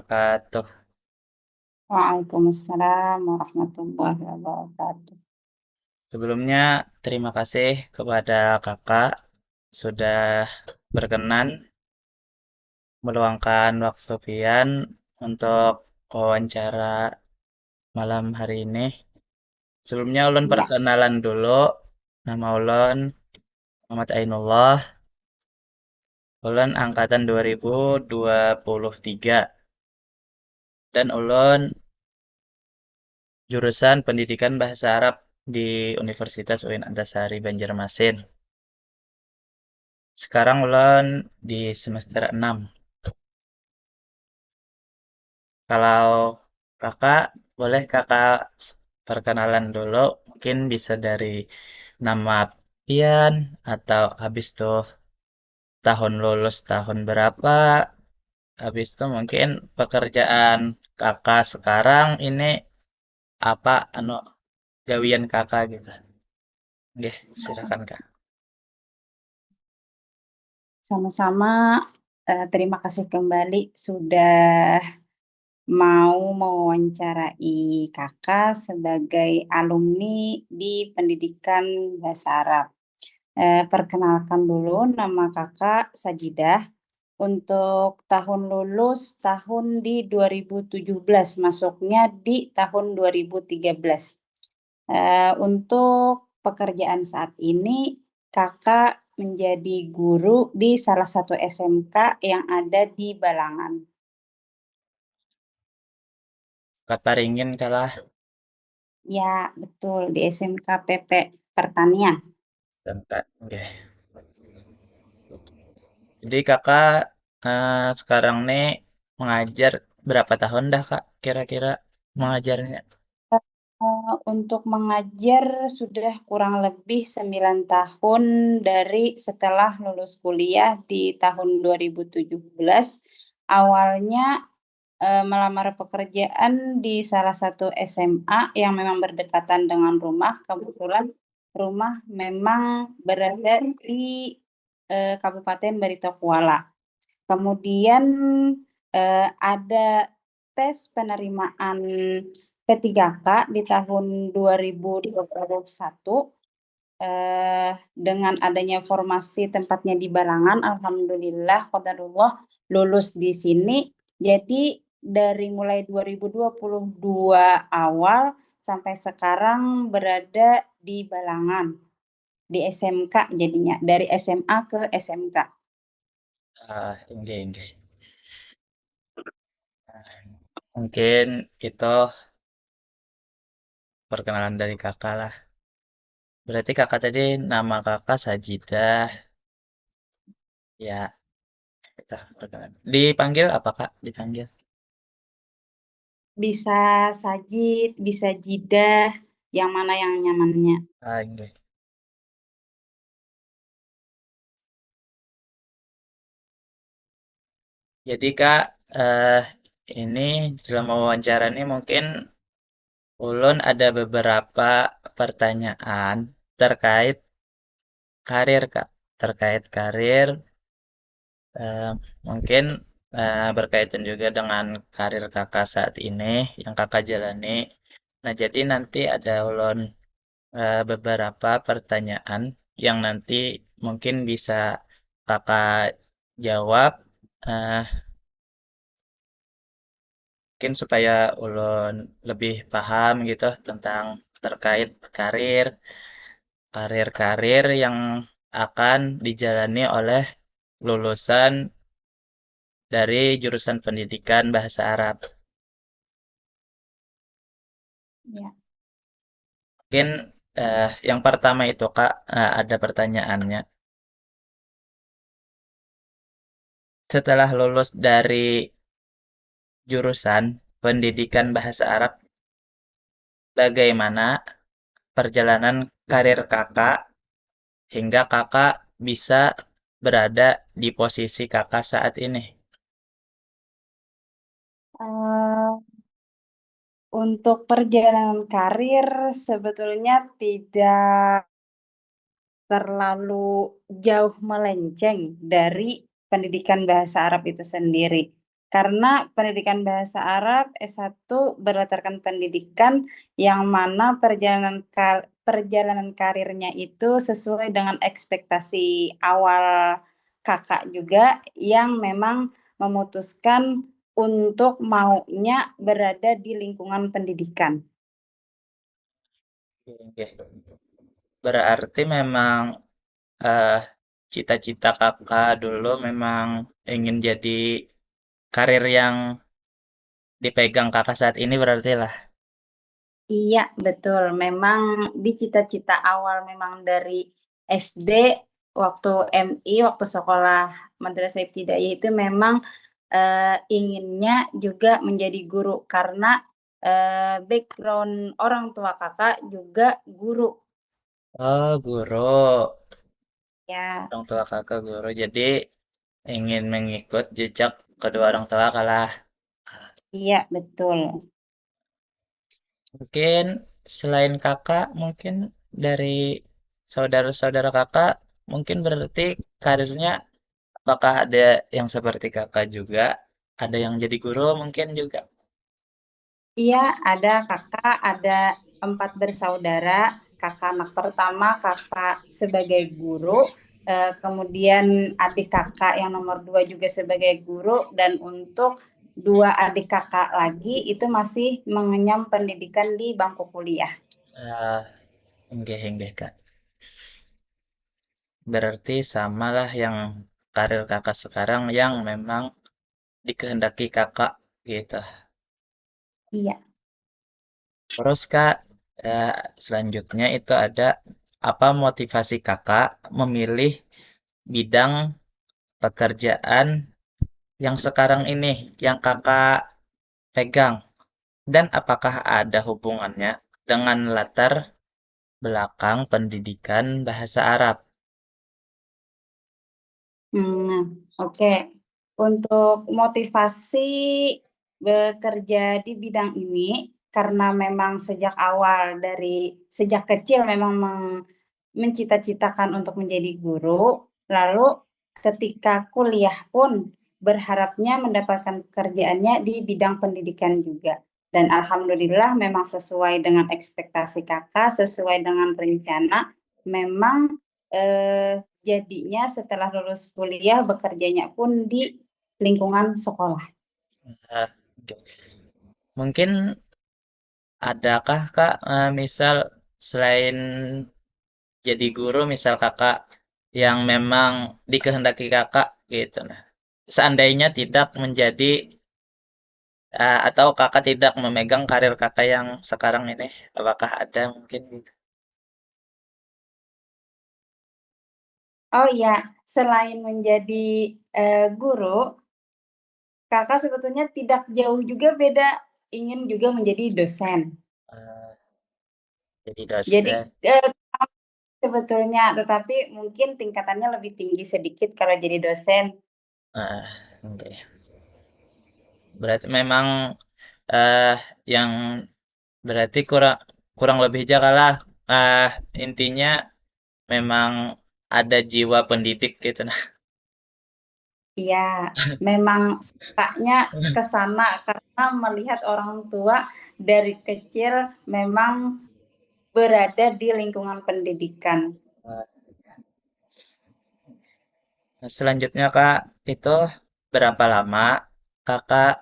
wabarakatuh. Waalaikumsalam warahmatullahi wabarakatuh. Sebelumnya, terima kasih kepada kakak sudah berkenan meluangkan waktu pian untuk wawancara malam hari ini. Sebelumnya ulun Ya, perkenalan dulu. Nama ulun Muhammad Ainullah. Ulun angkatan 2023 dan ulun jurusan Pendidikan Bahasa Arab di Universitas UIN Antasari Banjarmasin. Sekarang ulun di semester 6. Kalau kakak, boleh kakak perkenalan dulu. Mungkin bisa dari nama pian atau habis tuh tahun lulus tahun berapa. Habis itu mungkin pekerjaan kakak sekarang ini apa gawian kakak gitu. Oke, silakan kak. sama-sama. Terima kasih kembali sudah mau mewawancarai kakak sebagai alumni di Pendidikan Bahasa Arab. Perkenalkan dulu, nama kakak Sajidah. Untuk tahun lulus tahun di 2017, masuknya di tahun 2013. Untuk pekerjaan saat ini, kakak menjadi guru di salah satu SMK yang ada di Balangan. Kata ringin kalah. Ya, betul, di SMK PP Pertanian. Sampai. Oke. Jadi kakak sekarang nih mengajar berapa tahun dah kak kira-kira mengajarnya? Untuk mengajar sudah kurang lebih 9 tahun dari setelah lulus kuliah di tahun 2017. Awalnya melamar pekerjaan di salah satu SMA yang memang berdekatan dengan rumah. Kebetulan rumah memang berada di Kabupaten Barito Kuala. Kemudian ada tes penerimaan P3K di tahun 2021 dengan adanya formasi tempatnya di Balangan, alhamdulillah qadarullah lulus di sini. Jadi dari mulai 2022 awal sampai sekarang berada di Balangan, di SMK jadinya, dari SMA ke SMK. Enggak, enggak. Mungkin itu perkenalan dari kakak lah. Berarti kakak tadi nama kakak Sajidah. Ya, kita perkenalan. Dipanggil apa kak? Dipanggil. Bisa Sajid, bisa Jidah, yang mana yang nyamannya. Enggak. Jadi kak, eh, ini dalam wawancara ini mungkin ulun ada beberapa pertanyaan terkait karir kak. Terkait karir, eh, mungkin berkaitan juga dengan karir kakak saat ini yang kakak jalani. Nah, jadi nanti ada ulun beberapa pertanyaan yang nanti mungkin bisa kakak jawab, eh, mungkin supaya ulun lebih paham gitu tentang terkait karir, karir-karir yang akan dijalani oleh lulusan dari jurusan pendidikan bahasa Arab. Ya. Mungkin yang pertama itu Kak, ada pertanyaannya. Setelah lulus dari jurusan pendidikan bahasa Arab, bagaimana perjalanan karir Kakak hingga Kakak bisa berada di posisi Kakak saat ini? Eh, untuk perjalanan karir sebetulnya tidak terlalu jauh melenceng dari pendidikan bahasa Arab itu sendiri. Karena pendidikan bahasa Arab S1 berdasarkan pendidikan yang mana perjalanan karirnya itu sesuai dengan ekspektasi awal Kakak juga yang memang memutuskan untuk maunya berada di lingkungan pendidikan. Oke. Berarti memang eh, cita-cita kakak dulu memang ingin jadi karir yang dipegang kakak saat ini berarti lah. Iya, betul. Memang di cita-cita awal memang dari SD, waktu MI, waktu sekolah Madrasah Ibtidaiyah itu memang inginnya juga menjadi guru karena background orang tua kakak juga guru. Oh, guru. Ya, Orang tua kakak guru. Jadi ingin mengikut jejak kedua orang tua kalah. iya betul. Mungkin selain kakak, mungkin dari saudara-saudara kakak, mungkin berarti karirnya apakah ada yang seperti kakak juga? Ada yang jadi guru mungkin juga. Iya, ada kakak, ada 4 bersaudara. Kakak anak pertama, kakak sebagai guru, kemudian adik kakak yang nomor 2 juga sebagai guru, dan untuk 2 adik kakak lagi itu masih mengenyam pendidikan di bangku kuliah. Ah, enggak, enggak, Kak. Berarti samalah yang karir kakak sekarang yang memang dikehendaki kakak gitu. Iya. Terus Kak, selanjutnya itu ada apa motivasi kakak memilih bidang pekerjaan yang sekarang ini, yang kakak pegang? Dan apakah ada hubungannya dengan latar belakang pendidikan bahasa Arab? Oke. Untuk motivasi bekerja di bidang ini, karena memang sejak awal sejak kecil memang mencita-citakan untuk menjadi guru, lalu ketika kuliah pun berharapnya mendapatkan pekerjaannya di bidang pendidikan juga. Dan alhamdulillah memang sesuai dengan ekspektasi kakak, sesuai dengan rencana, memang jadinya setelah lulus kuliah bekerjanya pun di lingkungan sekolah. Eh, Mungkin adakah Kak, misal selain jadi guru, misal kakak yang memang dikehendaki kakak gitu nah. Seandainya tidak menjadi atau kakak tidak memegang karir kakak yang sekarang ini, apakah ada mungkin gitu? Oh iya, selain menjadi guru, kakak sebetulnya tidak jauh juga beda ingin juga menjadi dosen. Eh, jadi Jadi dosen. sebetulnya, tetapi mungkin tingkatannya lebih tinggi sedikit kalau jadi dosen. Ah, oke. Berarti memang eh yang berarti kurang kurang lebih jaga lah. Intinya memang ada jiwa pendidik gitu nah. Iya, memang sukanya ke sana karena melihat orang tua dari kecil memang berada di lingkungan pendidikan. Nah, selanjutnya Kak, itu berapa lama Kakak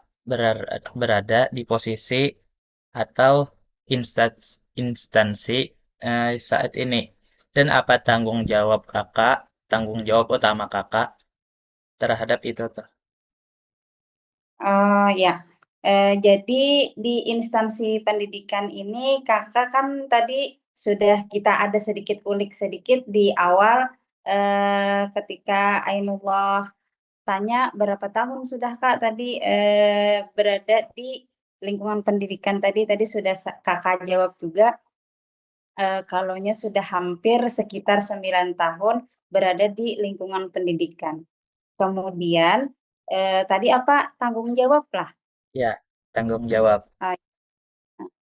berada di posisi atau instansi saat ini? Dan apa tanggung jawab Kakak, tanggung jawab utama Kakak terhadap itu tuh? Oh ya, jadi di instansi pendidikan ini Kakak kan tadi sudah kita ada sedikit ulik sedikit di awal, ketika Ainullah tanya berapa tahun sudah Kak tadi, berada di lingkungan pendidikan tadi sudah Kakak jawab juga, kalaunya sudah hampir sekitar 9 tahun berada di lingkungan pendidikan. Kemudian, tadi apa, tanggung jawablah, Ya, tanggung jawab. eee,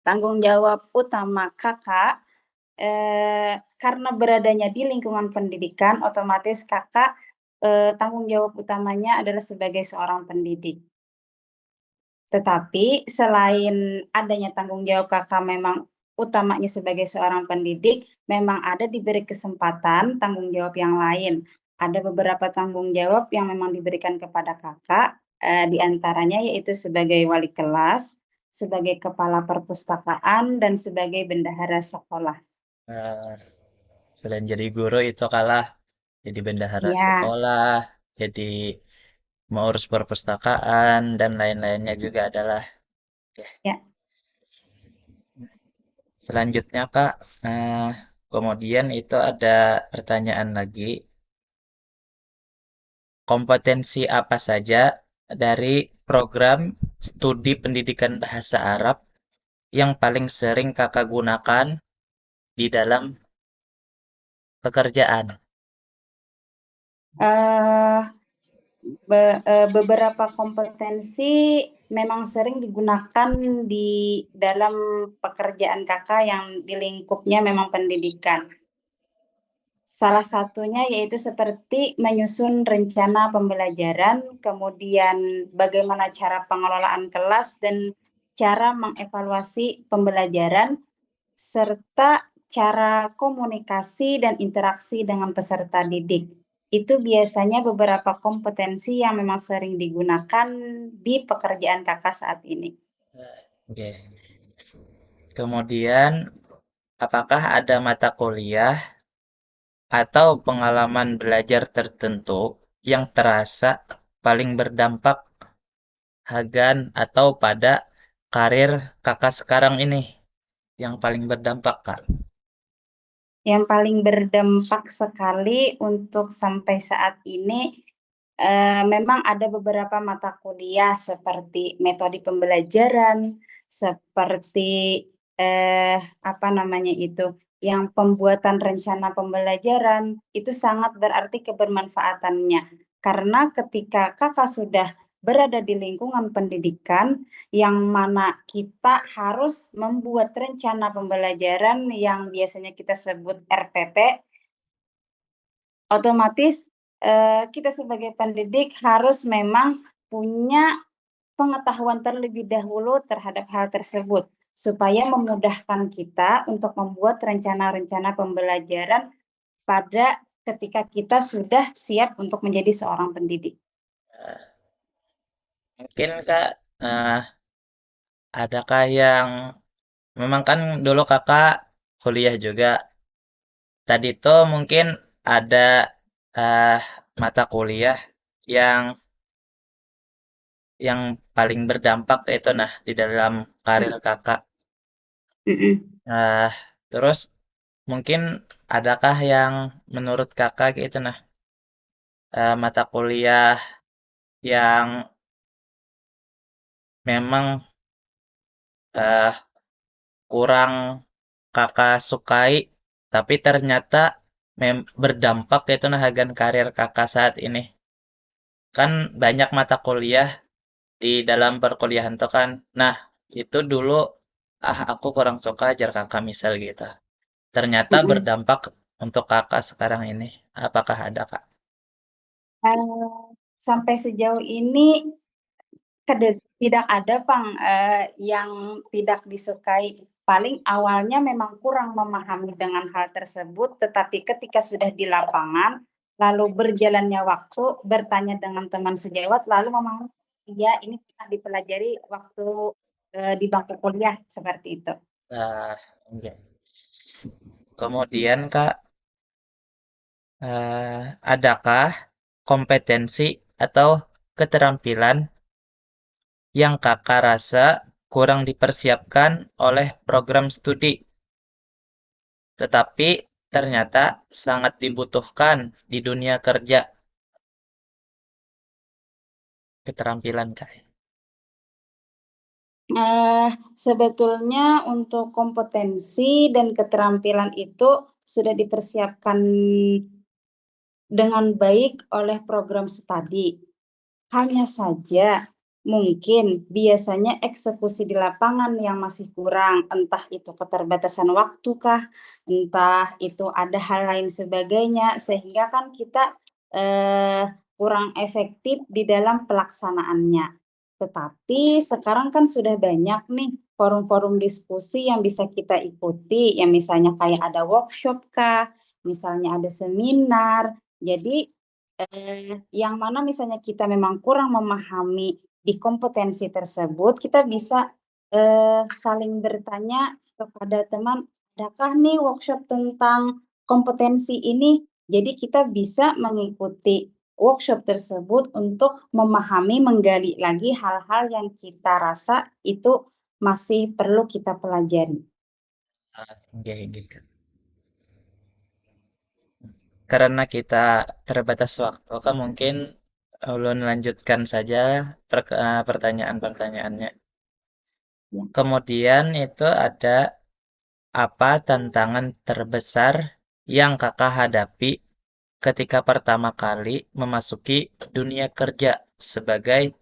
tanggung jawab utama Kakak, karena beradanya di lingkungan pendidikan otomatis Kakak, tanggung jawab utamanya adalah sebagai seorang pendidik. Tetapi selain adanya tanggung jawab kakak memang utamanya sebagai seorang pendidik, memang ada diberi kesempatan tanggung jawab yang lain. Ada beberapa tanggung jawab yang memang diberikan kepada kakak, di antaranya yaitu sebagai wali kelas, sebagai kepala perpustakaan, dan sebagai bendahara sekolah. Nah, selain jadi guru itu kalah jadi bendahara Ya, sekolah, jadi mengurus perpustakaan dan lain-lainnya juga adalah. Oke. ya. Selanjutnya Kak, kemudian itu ada pertanyaan lagi, kompetensi apa saja dari program studi pendidikan bahasa Arab yang paling sering Kakak gunakan di dalam pekerjaan? Eh, beberapa kompetensi memang sering digunakan di dalam pekerjaan kakak yang di lingkupnya memang pendidikan. Salah satunya yaitu seperti menyusun rencana pembelajaran, kemudian bagaimana cara pengelolaan kelas dan cara mengevaluasi pembelajaran, serta cara komunikasi dan interaksi dengan peserta didik. Itu biasanya beberapa kompetensi yang memang sering digunakan di pekerjaan kakak saat ini. Oke. Kemudian, apakah ada mata kuliah atau pengalaman belajar tertentu yang terasa paling berdampak Hagan atau pada karir kakak sekarang ini yang paling berdampak, Kak? Yang paling berdampak sekali untuk sampai saat ini, memang ada beberapa mata kuliah seperti metode pembelajaran, seperti apa namanya itu, yang pembuatan rencana pembelajaran, itu sangat berarti kebermanfaatannya. Karena ketika kakak sudah berada di lingkungan pendidikan, yang mana kita harus membuat rencana pembelajaran yang biasanya kita sebut RPP, otomatis kita sebagai pendidik harus memang punya pengetahuan terlebih dahulu terhadap hal tersebut, supaya memudahkan kita untuk membuat rencana-rencana pembelajaran pada ketika kita sudah siap untuk menjadi seorang pendidik. Mungkin Kak, adakah yang memang kan dulu kakak kuliah juga. Tadi tuh mungkin ada eh, mata kuliah yang yang paling berdampak itu nah di dalam karir kakak. Mm-mm. Nah, terus mungkin adakah yang menurut kakak itu nah mata kuliah yang memang eh, kurang kakak sukai, tapi ternyata berdampak itu nah agan karir kakak saat ini. Kan banyak mata kuliah di dalam perkuliahan tuh kan. Nah, itu dulu aku kurang suka ajar kakak misal gitu. Ternyata Mm-mm. berdampak untuk kakak sekarang ini. Apakah ada kak? Sampai sejauh ini tidak ada Pang, yang tidak disukai. Paling awalnya memang kurang memahami dengan hal tersebut, tetapi ketika sudah di lapangan, lalu berjalannya waktu, bertanya dengan teman sejawat, lalu memahami, iya ini pernah dipelajari waktu di bangku kuliah, seperti itu. Nah, oke. Kemudian kak, adakah kompetensi atau keterampilan yang kakak rasa kurang dipersiapkan oleh program studi, tetapi ternyata sangat dibutuhkan di dunia kerja? Keterampilan kak. Sebetulnya untuk kompetensi dan keterampilan itu sudah dipersiapkan dengan baik oleh program studi. Hanya saja mungkin biasanya eksekusi di lapangan yang masih kurang, entah itu keterbatasan waktu kah, entah itu ada hal lain sebagainya, sehingga kan kita kurang efektif di dalam pelaksanaannya. Tetapi sekarang kan sudah banyak nih forum-forum diskusi yang bisa kita ikuti, yang misalnya kayak ada workshop kah, misalnya ada seminar. Jadi yang mana misalnya kita memang kurang memahami di kompetensi tersebut, kita bisa saling bertanya kepada teman, adakah nih workshop tentang kompetensi ini? Jadi kita bisa mengikuti workshop tersebut untuk memahami, menggali lagi hal-hal yang kita rasa itu masih perlu kita pelajari. Nggih, nggih, Kak. Karena kita terbatas waktu, Kak, mungkin ulun lanjutkan saja pertanyaan-pertanyaannya. Ya. Kemudian itu ada apa tantangan terbesar yang Kakak hadapi ketika pertama kali memasuki dunia kerja sebagai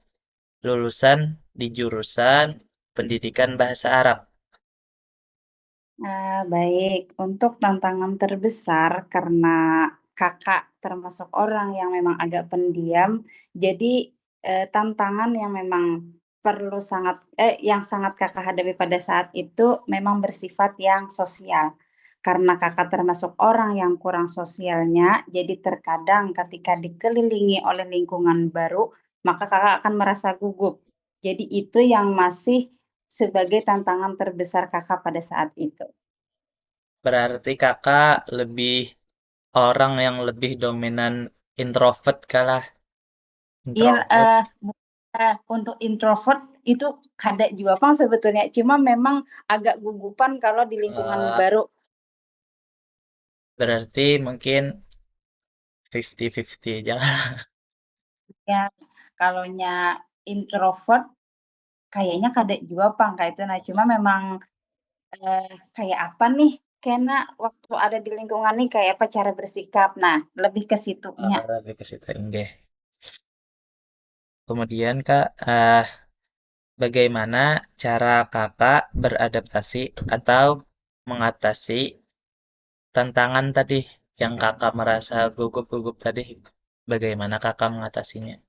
lulusan di jurusan pendidikan bahasa Arab? Baik, untuk tantangan terbesar karena Kakak termasuk orang yang memang agak pendiam, jadi, tantangan yang memang perlu yang sangat Kakak hadapi pada saat itu memang bersifat yang sosial. Karena Kakak termasuk orang yang kurang sosialnya, jadi terkadang ketika dikelilingi oleh lingkungan baru, maka Kakak akan merasa gugup. Jadi itu yang masih sebagai tantangan terbesar Kakak pada saat itu. Berarti Kakak lebih orang yang lebih dominan introvert kalah Iya, introvert. untuk introvert itu ada juga Bang sebetulnya, cuma memang agak gugupan kalau di lingkungan Eh, baru. berarti mungkin 50-50 aja. Ya, kalaunya introvert kayaknya kada juga Bang kayak itu. Nah, cuma memang, kayak apa nih, kena waktu ada di lingkungan nih kayak apa cara bersikap. Nah, lebih ke situnya. Lebih ke situ. Nggih. Kemudian Kak, bagaimana cara Kakak beradaptasi atau mengatasi tantangan tadi yang Kakak merasa gugup-gugup tadi? Bagaimana Kakak mengatasinya?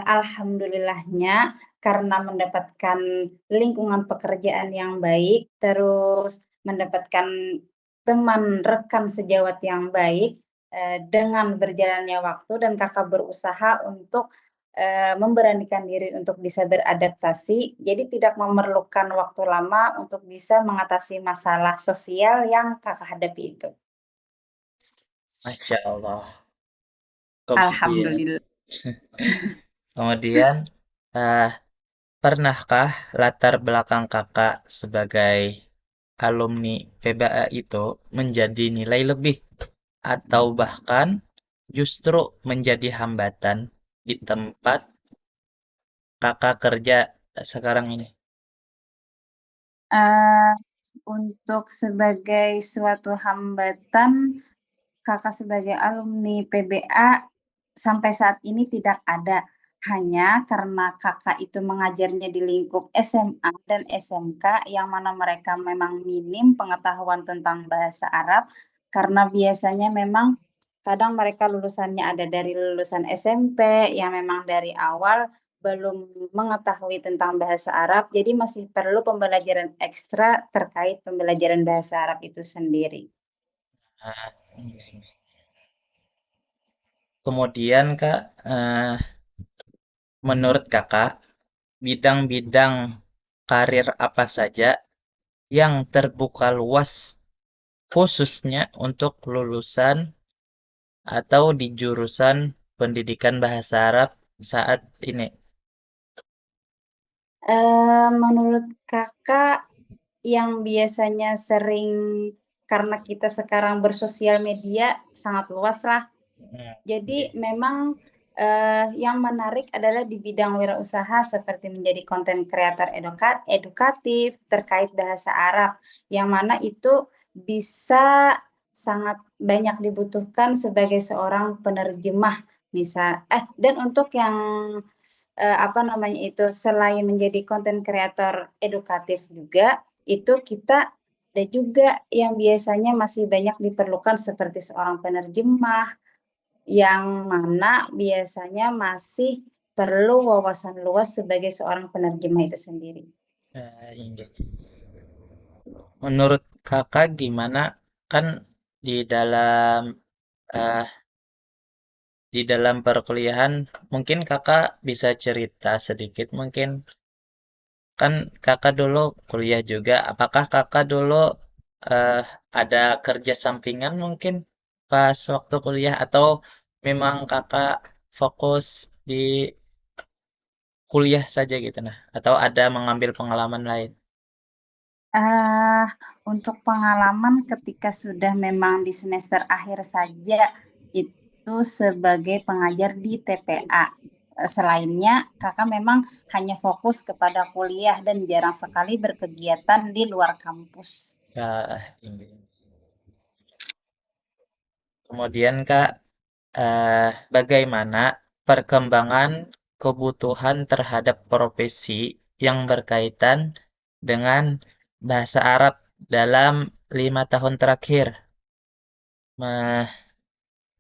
Alhamdulillahnya karena mendapatkan lingkungan pekerjaan yang baik, terus mendapatkan teman rekan sejawat yang baik, dengan berjalannya waktu dan Kakak berusaha untuk, memberanikan diri untuk bisa beradaptasi, jadi tidak memerlukan waktu lama untuk bisa mengatasi masalah sosial yang Kakak hadapi itu. Masya Allah. Kemudian, Alhamdulillah. kemudian, eh, pernahkah latar belakang Kakak sebagai alumni PBA itu menjadi nilai lebih atau bahkan justru menjadi hambatan di tempat Kakak kerja sekarang ini? Eee, untuk sebagai suatu hambatan, Kakak sebagai alumni PBA sampai saat ini tidak ada. Hanya karena Kakak itu mengajarnya di lingkup SMA dan SMK yang mana mereka memang minim pengetahuan tentang bahasa Arab, karena biasanya memang kadang mereka lulusannya ada dari lulusan SMP yang memang dari awal belum mengetahui tentang bahasa Arab, jadi masih perlu pembelajaran ekstra terkait pembelajaran bahasa Arab itu sendiri. Nah, kemudian Kak, menurut Kakak, bidang-bidang karir apa saja yang terbuka luas khususnya untuk lulusan atau di jurusan pendidikan bahasa Arab saat ini? Menurut Kakak, yang biasanya sering karena kita sekarang bersosial media sangat luas lah. Hmm, Jadi oke. memang, yang menarik adalah di bidang wirausaha seperti menjadi konten kreator edukatif terkait bahasa Arab, yang mana itu bisa sangat banyak dibutuhkan sebagai seorang penerjemah dan untuk yang, apa namanya itu, selain menjadi konten kreator edukatif juga, itu kita ada juga yang biasanya masih banyak diperlukan seperti seorang penerjemah, yang mana biasanya masih perlu wawasan luas sebagai seorang penerjemah itu sendiri. Iya. Menurut kakak gimana? Kan di dalam eh, di dalam perkuliahan mungkin kakak bisa cerita sedikit mungkin kan kakak dulu kuliah juga. Apakah kakak dulu eh, ada kerja sampingan mungkin pas waktu kuliah atau memang kakak fokus di kuliah saja gitu nah? Atau ada mengambil pengalaman lain? Ah, untuk pengalaman ketika sudah memang di semester akhir saja, itu sebagai pengajar di TPA. Selainnya, kakak memang hanya fokus kepada kuliah dan jarang sekali berkegiatan di luar kampus. Ini. Kemudian Kak, bagaimana perkembangan kebutuhan terhadap profesi yang berkaitan dengan bahasa Arab dalam 5 tahun terakhir? Meh,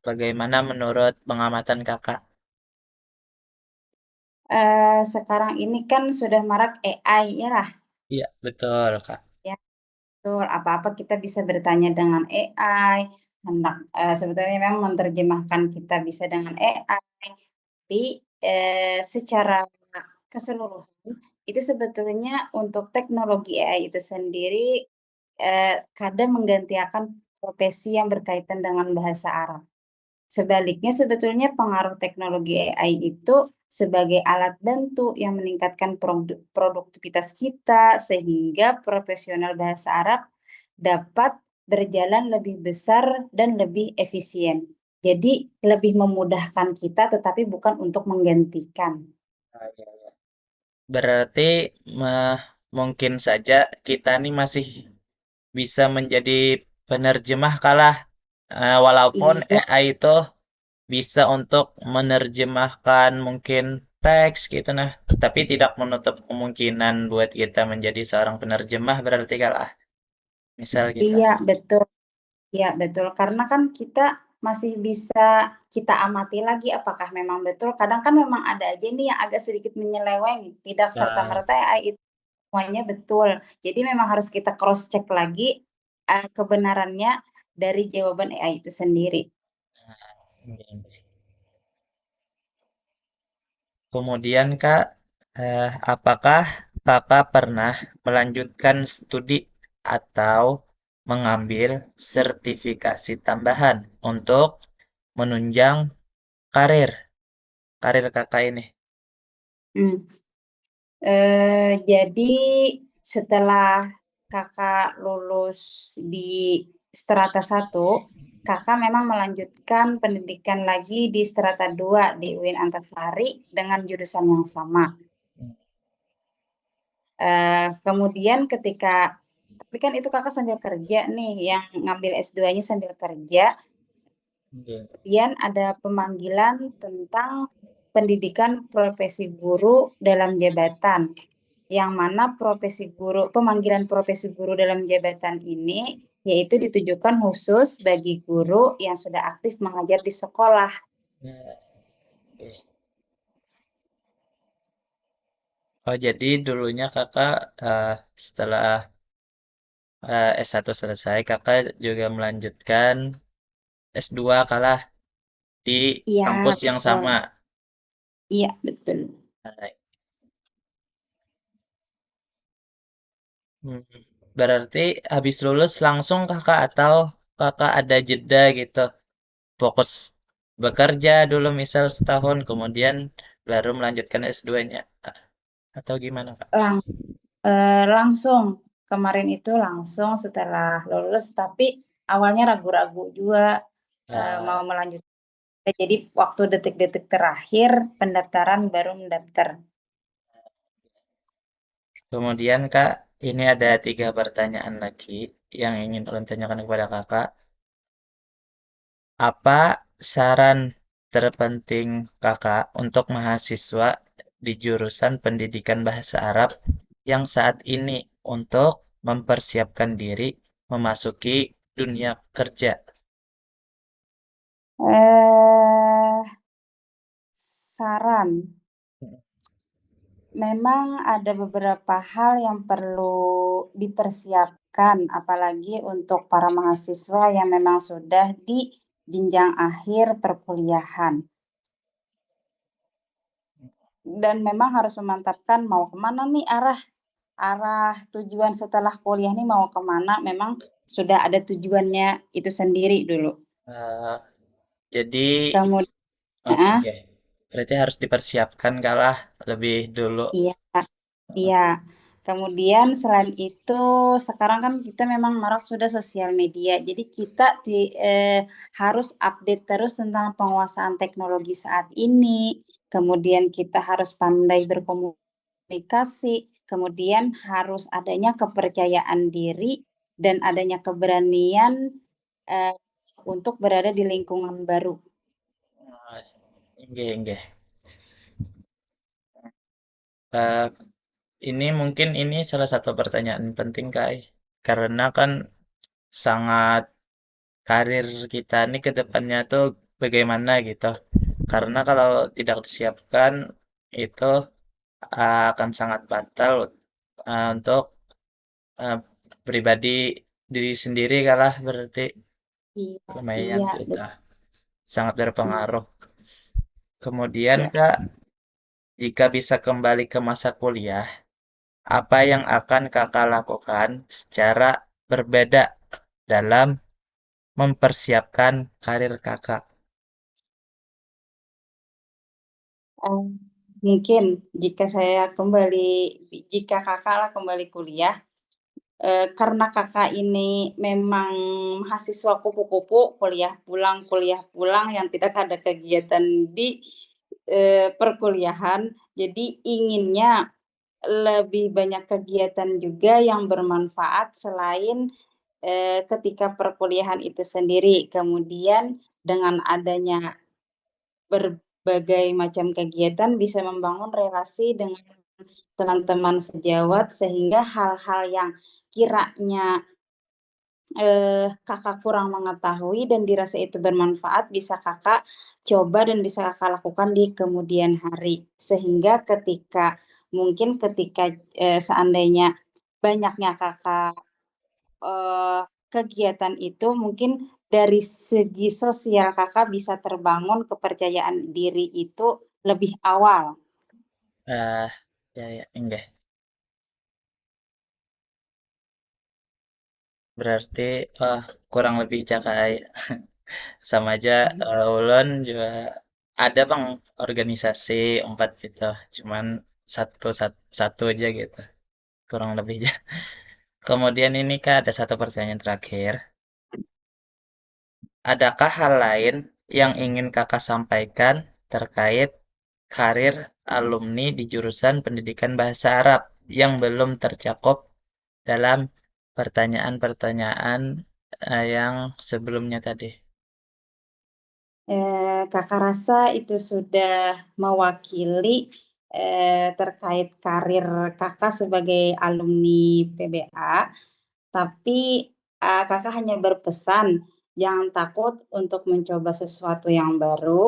Bagaimana menurut pengamatan Kakak? Sekarang ini kan sudah marak AI ya lah, Iya, betul Kak. ya betul. Apa-apa kita bisa bertanya dengan AI. Sebetulnya memang menerjemahkan kita bisa dengan AI. Tapi secara keseluruhan itu sebetulnya untuk teknologi AI itu sendiri kadang menggantikan profesi yang berkaitan dengan bahasa Arab. Sebaliknya sebetulnya pengaruh teknologi AI itu sebagai alat bantu yang meningkatkan produktivitas kita sehingga profesional bahasa Arab dapat berjalan lebih besar dan lebih efisien. Jadi lebih memudahkan kita tetapi bukan untuk menggantikan. Ah, iya, iya. Berarti mungkin saja kita nih masih bisa menjadi penerjemah kalah, walaupun Iya, AI itu bisa untuk menerjemahkan mungkin teks gitu nah, tapi tidak menutup kemungkinan buat kita menjadi seorang penerjemah berarti kalah. Misal gitu. iya betul. Iya betul, karena kan kita masih bisa kita amati lagi apakah memang betul. Kadang kan memang ada aja nih yang agak sedikit menyeleweng, tidak Nah, serta-merta AI itu semuanya betul. Jadi memang harus kita cross check lagi kebenarannya dari jawaban AI itu sendiri. ini. Kemudian Kak, apakah Kakak pernah melanjutkan studi atau mengambil sertifikasi tambahan untuk menunjang karir karir Kakak ini? Hmm. Jadi setelah kakak lulus di strata 1, kakak memang melanjutkan pendidikan lagi di strata 2 di UIN Antasari dengan jurusan yang sama. Kemudian tapi kan itu kakak sambil kerja nih, yang ngambil S2-nya sambil kerja. Iya. Kemudian ada pemanggilan tentang pendidikan profesi guru dalam jabatan. Yang mana pemanggilan profesi guru dalam jabatan ini yaitu ditujukan khusus bagi guru yang sudah aktif mengajar di sekolah. Nah, oke. Oh, jadi dulunya Kakak setelah S1 selesai, Kakak juga melanjutkan S2 kalah di Iya, kampus yang betul. sama. Iya, betul. Nah, hmm, berarti habis lulus langsung Kakak atau Kakak ada jeda gitu? Fokus bekerja dulu misal setahun, kemudian baru melanjutkan S2-nya. Atau gimana, Kak? Lang Langsung, kemarin itu langsung setelah lulus, tapi awalnya ragu-ragu juga mau Ah, melanjutkan. Jadi waktu detik-detik terakhir pendaftaran baru mendaftar. kemudian, Kak, ini ada 3 pertanyaan lagi yang ingin ulun tanyakan kepada Kakak. Apa saran terpenting Kakak untuk mahasiswa di jurusan pendidikan bahasa Arab yang saat ini untuk mempersiapkan diri memasuki dunia kerja? Eh, Saran. memang ada beberapa hal yang perlu dipersiapkan, apalagi untuk para mahasiswa yang memang sudah di jenjang akhir perkuliahan. Dan memang harus memantapkan mau kemana nih arah arah tujuan setelah kuliah nih mau kemana, memang sudah ada tujuannya itu sendiri dulu. Eh, jadi, Kemudian, oke. Berarti harus dipersiapkan kalah lebih dulu. iya, iya. Kemudian selain itu, sekarang kan kita memang marak sudah sosial media. Jadi kita harus update terus tentang penguasaan teknologi saat ini. Kemudian kita harus pandai berkomunikasi. Kemudian harus adanya kepercayaan diri dan adanya keberanian eh, untuk berada di lingkungan baru. Eh, Nggih, nggih. Eh, ini mungkin ini salah satu pertanyaan penting, Kai. Karena kan sangat karir kita nih ke depannya tuh bagaimana gitu. Karena kalau tidak disiapkan itu akan sangat batal untuk eh, pribadi diri sendiri kalah berarti Iya, lumayan iya, kita betul. sangat berpengaruh. Kemudian Ya. Kak, jika bisa kembali ke masa kuliah, apa yang akan Kakak lakukan secara berbeda dalam mempersiapkan karir Kakak? Eee, mungkin jika Kakak kembali kuliah, karena Kakak ini memang mahasiswa kupu-kupu, kuliah pulang yang tidak ada kegiatan di, perkuliahan, jadi inginnya lebih banyak kegiatan juga yang bermanfaat selain, ketika perkuliahan itu sendiri. Kemudian dengan adanya berbagai macam kegiatan bisa membangun relasi dengan teman-teman sejawat sehingga hal-hal yang kiranya, Kakak kurang mengetahui dan dirasa itu bermanfaat bisa Kakak coba dan bisa Kakak lakukan di kemudian hari. Sehingga ketika, seandainya banyaknya Kakak kegiatan itu mungkin dari segi sosial Kakak bisa terbangun kepercayaan diri itu lebih awal. Eh, ya, ya, enggak. Berarti, kurang lebih cakai sama aja ulun juga ada bang organisasi empat gitu, cuman satu aja gitu, kurang lebihnya. Kemudian ini kak ada satu pertanyaan terakhir. Adakah hal lain yang ingin kakak sampaikan terkait karir alumni di jurusan pendidikan bahasa Arab yang belum tercakup dalam pertanyaan-pertanyaan yang sebelumnya tadi? Kakak rasa itu sudah mewakili, terkait karir Kakak sebagai alumni PBA, tapi, Kakak hanya berpesan, jangan takut untuk mencoba sesuatu yang baru,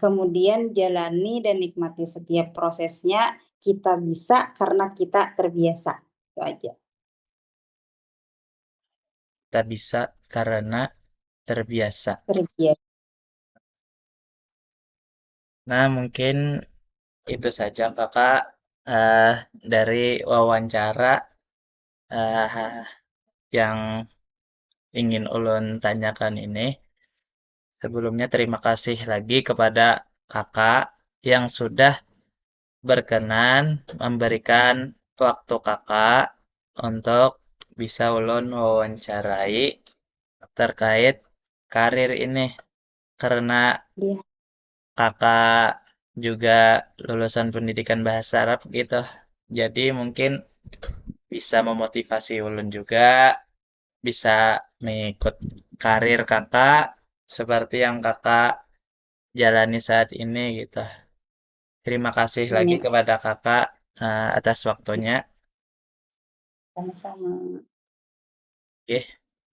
kemudian jalani dan nikmati setiap prosesnya, kita bisa karena kita terbiasa, itu aja. Kita bisa karena terbiasa. Terbiasa. Nah, mungkin itu saja kakak eh, dari wawancara eh, yang ingin ulun tanyakan ini. Sebelumnya terima kasih lagi kepada kakak yang sudah berkenan memberikan waktu kakak untuk bisa ulun wawancarai terkait karir ini. Karena Iya, kakak juga lulusan pendidikan bahasa Arab gitu. Jadi mungkin bisa memotivasi ulun juga, bisa mengikut karir kakak seperti yang kakak jalani saat ini gitu. Terima kasih lagi amin. kepada kakak atas waktunya. Sama-sama. Oke,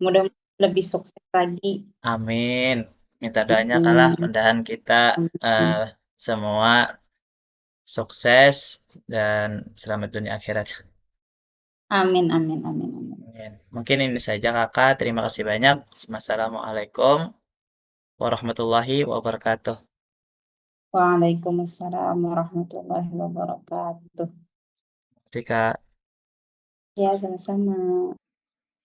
Mudah-mudahan lebih sukses lagi. amin. Minta doanya kalah, Amin. mudahan kita Amin. eh, semua sukses dan selamat dunia akhirat. Amin, amin, amin, amin. Amin. Mungkin ini saja kakak. Terima kasih banyak. Wassalamualaikum warahmatullahi wabarakatuh. Waalaikumsalam warahmatullahi wabarakatuh. Jika Ya, sama-sama.